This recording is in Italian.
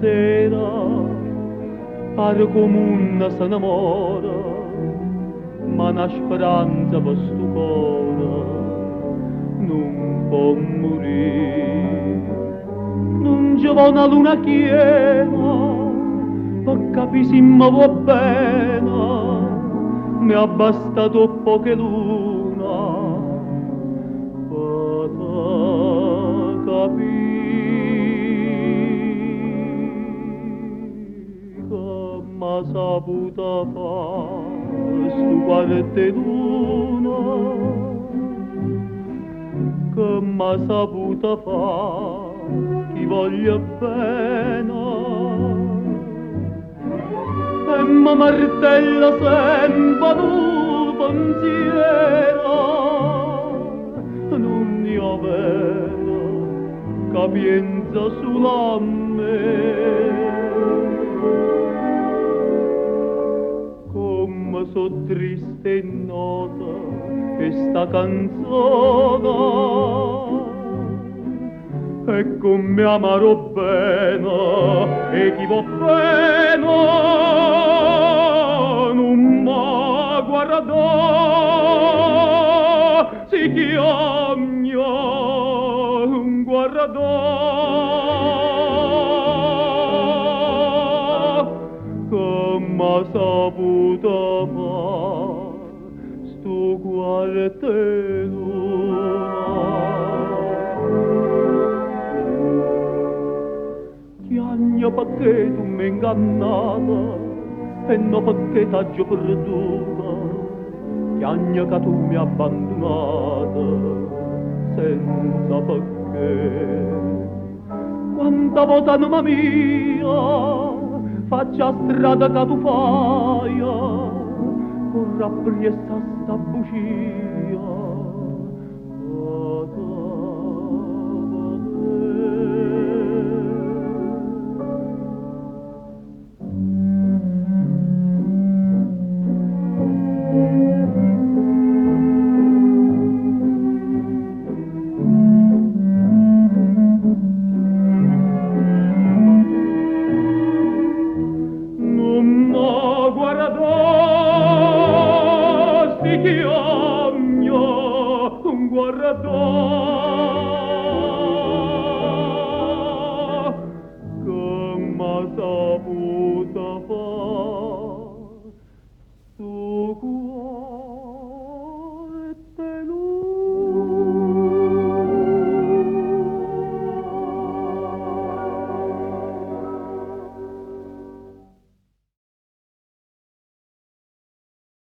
sera pare come una s'annamora, ma una speranza per sto cuore non può morire. Non ci va una luna piena per capire se mi va bene, mi ha bastato poche luna per capire che m'ha saputo fare sto quarto luna, che m'ha saputo fare chi voglia bene. E mi martella sempre un pensiero, non io vero, che pensa solo a me. Come so triste e nota questa canzone, e come amaro bene e chi va bene non m'ha guardato, si chiama un guardato, come ha saputo fare sto quarto Chiagno perché tu mi ingannata e no perché t'aggio perduta, chiagno che tu mi abbandonata senza perché. Quanta volta anima mia faccia strada che tu fai, corra appriessa sta bugia. Come saputo